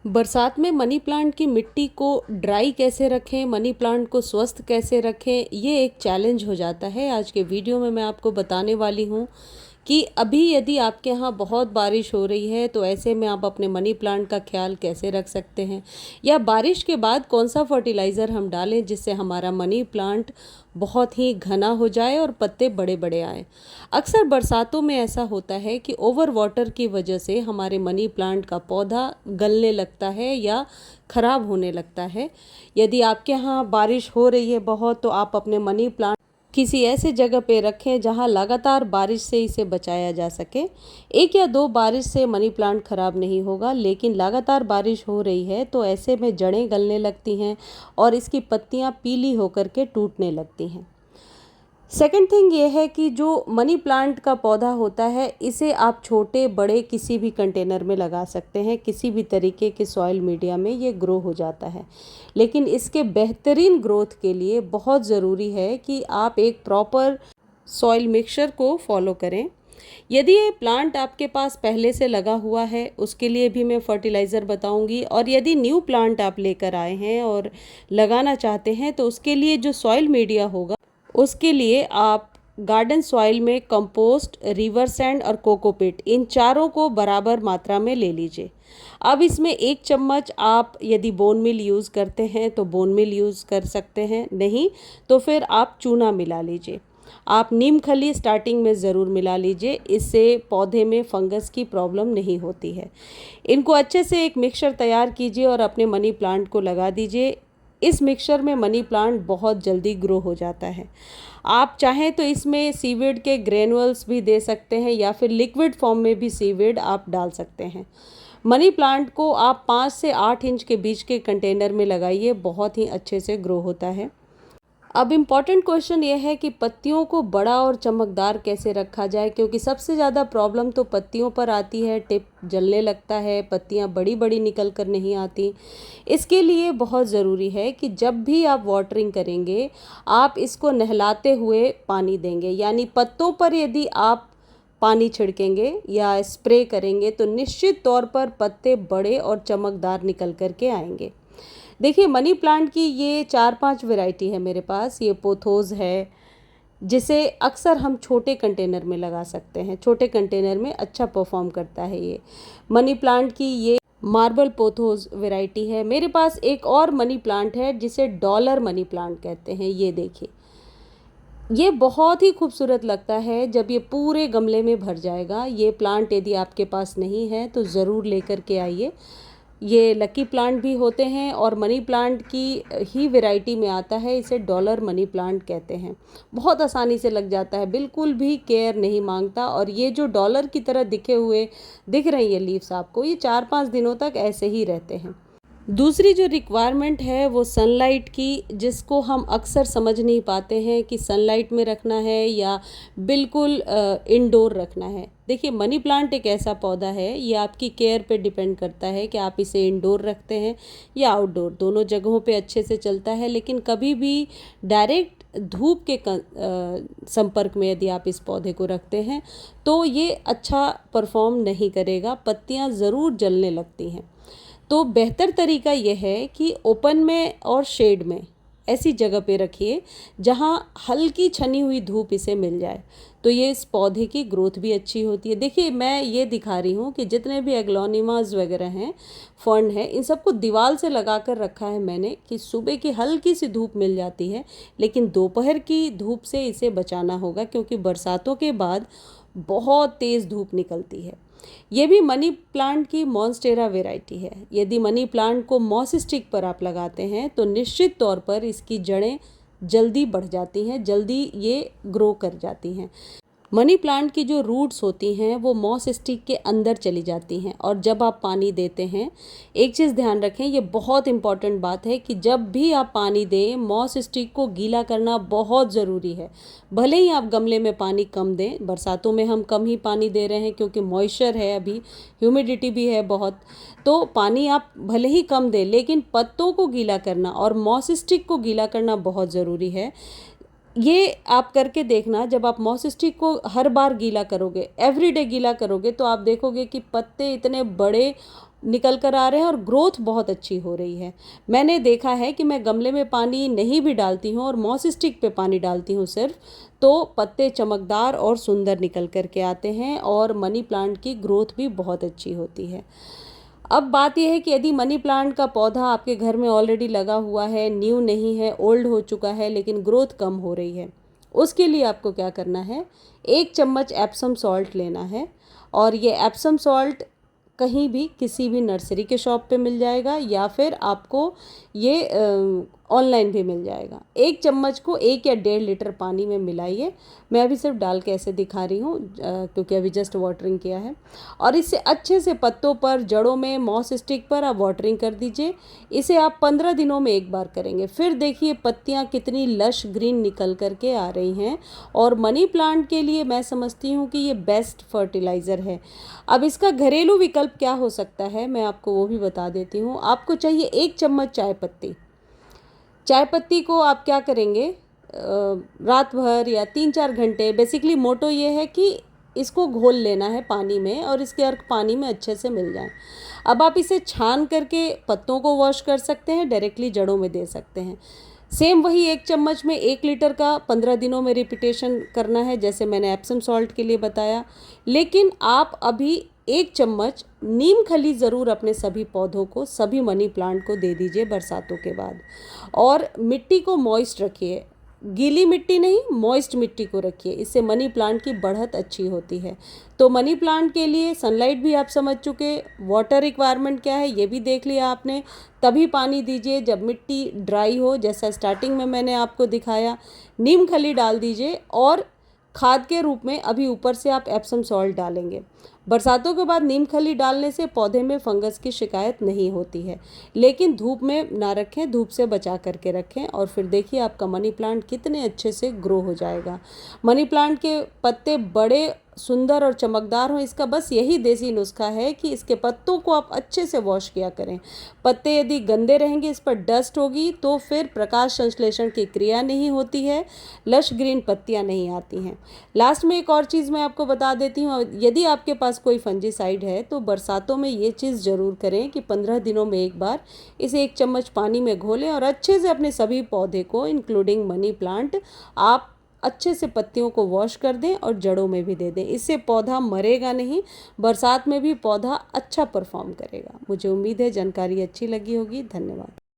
बरसात में money plant की मिट्टी को ड्राई कैसे रखें, मनी प्लांट को स्वस्थ कैसे रखें, ये एक चैलेंज हो जाता है। आज के वीडियो में मैं आपको बताने वाली हूँ कि अभी यदि आपके यहाँ बहुत बारिश हो रही है तो ऐसे में आप अपने मनी प्लांट का ख्याल कैसे रख सकते हैं, या बारिश के बाद कौन सा फर्टिलाइज़र हम डालें जिससे हमारा मनी प्लांट बहुत ही घना हो जाए और पत्ते बड़े बड़े आए। अक्सर बरसातों में ऐसा होता है कि ओवर वाटर की वजह से हमारे मनी प्लांट का पौधा गलने लगता है या ख़राब होने लगता है। यदि आपके यहाँ बारिश हो रही है बहुत, तो आप अपने मनी प्लांट किसी ऐसे जगह पे रखें जहां लगातार बारिश से इसे बचाया जा सके। एक या दो बारिश से मनी प्लांट खराब नहीं होगा, लेकिन लगातार बारिश हो रही है तो ऐसे में जड़ें गलने लगती हैं और इसकी पत्तियां पीली होकर के टूटने लगती हैं। सेकंड थिंग ये है कि जो मनी प्लांट का पौधा होता है, इसे आप छोटे बड़े किसी भी कंटेनर में लगा सकते हैं, किसी भी तरीके के सॉइल मीडिया में ये ग्रो हो जाता है। लेकिन इसके बेहतरीन ग्रोथ के लिए बहुत ज़रूरी है कि आप एक प्रॉपर सॉइल मिक्सचर को फॉलो करें। यदि ये प्लांट आपके पास पहले से लगा हुआ है, उसके लिए भी मैं फर्टिलाइज़र बताऊंगी, और यदि न्यू प्लांट आप लेकर आए हैं और लगाना चाहते हैं तो उसके लिए जो सॉइल मीडिया होगा, उसके लिए आप गार्डन सॉइल में कंपोस्ट, रिवर सैंड और कोकोपीट, इन चारों को बराबर मात्रा में ले लीजिए। अब इसमें 1 चम्मच आप यदि बोन मील यूज़ करते हैं तो बोन मील यूज़ कर सकते हैं, नहीं तो फिर आप चूना मिला लीजिए। आप नीम खली स्टार्टिंग में ज़रूर मिला लीजिए, इससे पौधे में फंगस की प्रॉब्लम नहीं होती है। इनको अच्छे से एक मिक्सचर तैयार कीजिए और अपने मनी प्लांट को लगा दीजिए। इस मिक्सचर में मनी प्लांट बहुत जल्दी ग्रो हो जाता है। आप चाहें तो इसमें सीवीड के ग्रेनुअल्स भी दे सकते हैं या फिर लिक्विड फॉर्म में भी सीवीड आप डाल सकते हैं। मनी प्लांट को आप 5 से 8 इंच के बीच के कंटेनर में लगाइए, बहुत ही अच्छे से ग्रो होता है। अब इम्पॉर्टेंट क्वेश्चन ये है कि पत्तियों को बड़ा और चमकदार कैसे रखा जाए, क्योंकि सबसे ज़्यादा प्रॉब्लम तो पत्तियों पर आती है। टिप जलने लगता है, पत्तियां बड़ी बड़ी निकल कर नहीं आती। इसके लिए बहुत ज़रूरी है कि जब भी आप वाटरिंग करेंगे, आप इसको नहलाते हुए पानी देंगे। यानी पत्तों पर यदि आप पानी छिड़केंगे या स्प्रे करेंगे तो निश्चित तौर पर पत्ते बड़े और चमकदार निकल कर के आएंगे। देखिए, मनी प्लांट की ये 4-5 वैरायटी है मेरे पास। ये पोथोस है, जिसे अक्सर हम छोटे कंटेनर में लगा सकते हैं। छोटे कंटेनर में अच्छा परफॉर्म करता है ये। मनी प्लांट की ये मार्बल पोथोस वैरायटी है। मेरे पास एक और मनी प्लांट है जिसे डॉलर मनी प्लांट कहते हैं। ये देखिए, ये बहुत ही खूबसूरत लगता है जब ये पूरे गमले में भर जाएगा। ये प्लांट यदि आपके पास नहीं है तो ज़रूर लेकर के आइए। ये लकी प्लांट भी होते हैं और मनी प्लांट की ही वैरायटी में आता है। इसे डॉलर मनी प्लांट कहते हैं। बहुत आसानी से लग जाता है, बिल्कुल भी केयर नहीं मांगता। और ये जो डॉलर की तरह दिख रही है लीव्स आपको, ये 4-5 दिनों तक ऐसे ही रहते हैं। दूसरी जो रिक्वायरमेंट है वो सनलाइट की, जिसको हम अक्सर समझ नहीं पाते हैं कि सनलाइट में रखना है या बिल्कुल इंडोर रखना है। देखिए, मनी प्लांट एक ऐसा पौधा है, ये आपकी केयर पे डिपेंड करता है कि आप इसे इंडोर रखते हैं या आउटडोर। दोनों जगहों पे अच्छे से चलता है, लेकिन कभी भी डायरेक्ट धूप के संपर्क में यदि आप इस पौधे को रखते हैं तो ये अच्छा परफॉर्म नहीं करेगा। पत्तियाँ ज़रूर जलने लगती हैं। तो बेहतर तरीका यह है कि ओपन में और शेड में ऐसी जगह पे रखिए जहाँ हल्की छनी हुई धूप इसे मिल जाए, तो ये इस पौधे की ग्रोथ भी अच्छी होती है। देखिए, मैं ये दिखा रही हूँ कि जितने भी एग्लोनिमास वगैरह हैं, फर्न है, इन सबको दीवार से लगा कर रखा है मैंने कि सुबह की हल्की सी धूप मिल जाती है, लेकिन दोपहर की धूप से इसे बचाना होगा, क्योंकि बरसातों के बाद बहुत तेज़ धूप निकलती है। ये भी मनी प्लांट की मॉन्स्टेरा वैरायटी है। यदि मनी प्लांट को मॉस स्टिक पर आप लगाते हैं तो निश्चित तौर पर इसकी जड़ें जल्दी बढ़ जाती हैं, जल्दी ये ग्रो कर जाती हैं। मनी प्लांट की जो रूट्स होती हैं वो मॉस स्टिक के अंदर चली जाती हैं, और जब आप पानी देते हैं, एक चीज़ ध्यान रखें, ये बहुत इंपॉर्टेंट बात है कि जब भी आप पानी दें, मॉस स्टिक को गीला करना बहुत ज़रूरी है। भले ही आप गमले में पानी कम दें, बरसातों में हम कम ही पानी दे रहे हैं क्योंकि मॉइस्चर है, अभी ह्यूमिडिटी भी है बहुत, तो पानी आप भले ही कम दें, लेकिन पत्तों को गीला करना और मॉस स्टिक को गीला करना बहुत ज़रूरी है। ये आप करके देखना, जब आप मॉस स्टिक को हर बार गीला करोगे, एवरीडे गीला करोगे, तो आप देखोगे कि पत्ते इतने बड़े निकल कर आ रहे हैं और ग्रोथ बहुत अच्छी हो रही है। मैंने देखा है कि मैं गमले में पानी नहीं भी डालती हूँ और मॉस स्टिक पे पानी डालती हूँ सिर्फ, तो पत्ते चमकदार और सुंदर निकल कर के आते हैं और मनी प्लांट की ग्रोथ भी बहुत अच्छी होती है। अब बात यह है कि यदि मनी प्लांट का पौधा आपके घर में ऑलरेडी लगा हुआ है, न्यू नहीं है, ओल्ड हो चुका है, लेकिन ग्रोथ कम हो रही है, उसके लिए आपको क्या करना है, 1 चम्मच एप्सम सॉल्ट लेना है। और ये एप्सम सॉल्ट कहीं भी किसी भी नर्सरी के शॉप पे मिल जाएगा या फिर आपको ये ऑनलाइन भी मिल जाएगा। 1 चम्मच को 1 या 1.5 लीटर पानी में मिलाइए। मैं अभी सिर्फ डाल के ऐसे दिखा रही हूँ क्योंकि अभी जस्ट वाटरिंग किया है। और इससे अच्छे से पत्तों पर, जड़ों में, मॉस स्टिक पर आप वाटरिंग कर दीजिए। इसे आप 15 दिनों में एक बार करेंगे। फिर देखिए पत्तियाँ कितनी लश ग्रीन निकल करके आ रही हैं। और मनी प्लांट के लिए मैं समझती हूँ कि ये बेस्ट फर्टिलाइज़र है। अब इसका घरेलू विकल्प क्या हो सकता है, मैं आपको वो भी बता देती हूँ। आपको चाहिए 1 चम्मच चाय पत्ती। चाय पत्ती को आप क्या करेंगे, रात भर या 3-4 घंटे, बेसिकली मोटो ये है कि इसको घोल लेना है पानी में और इसके अर्क पानी में अच्छे से मिल जाएं। अब आप इसे छान करके पत्तों को वॉश कर सकते हैं, डायरेक्टली जड़ों में दे सकते हैं। सेम वही 1 चम्मच में 1 लीटर का 15 दिनों में रिपीटेशन करना है, जैसे मैंने एप्सम सॉल्ट के लिए बताया। लेकिन आप अभी 1 चम्मच नीम खली ज़रूर अपने सभी पौधों को, सभी मनी प्लांट को दे दीजिए बरसातों के बाद। और मिट्टी को मॉइस्ट रखिए, गीली मिट्टी नहीं, मॉइस्ट मिट्टी को रखिए। इससे मनी प्लांट की बढ़त अच्छी होती है। तो मनी प्लांट के लिए सनलाइट भी आप समझ चुके, वाटर रिक्वायरमेंट क्या है ये भी देख लिया आपने। तभी पानी दीजिए जब मिट्टी ड्राई हो, जैसा स्टार्टिंग में मैंने आपको दिखाया। नीम खली डाल दीजिए और खाद के रूप में अभी ऊपर से आप एप्सम सॉल्ट डालेंगे। बरसातों के बाद नीम खली डालने से पौधे में फंगस की शिकायत नहीं होती है, लेकिन धूप में ना रखें, धूप से बचा करके रखें। और फिर देखिए आपका मनी प्लांट कितने अच्छे से ग्रो हो जाएगा। मनी प्लांट के पत्ते बड़े सुंदर और चमकदार हों, इसका बस यही देसी नुस्खा है कि इसके पत्तों को आप अच्छे से वॉश किया करें। पत्ते यदि गंदे रहेंगे, इस पर डस्ट होगी, तो फिर प्रकाश संश्लेषण की क्रिया नहीं होती है, लश ग्रीन पत्तियां नहीं आती हैं। लास्ट में एक और चीज़ मैं आपको बता देती हूँ, यदि आपके पास कोई फंजीसाइड है तो बरसातों में ये चीज़ ज़रूर करें कि 15 दिनों में एक बार इसे 1 चम्मच पानी में घोलें और अच्छे से अपने सभी पौधे को, इंक्लूडिंग मनी प्लांट, आप अच्छे से पत्तियों को वॉश कर दें और जड़ों में भी दे दें। इससे पौधा मरेगा नहीं, बरसात में भी पौधा अच्छा परफॉर्म करेगा। मुझे उम्मीद है जानकारी अच्छी लगी होगी। धन्यवाद।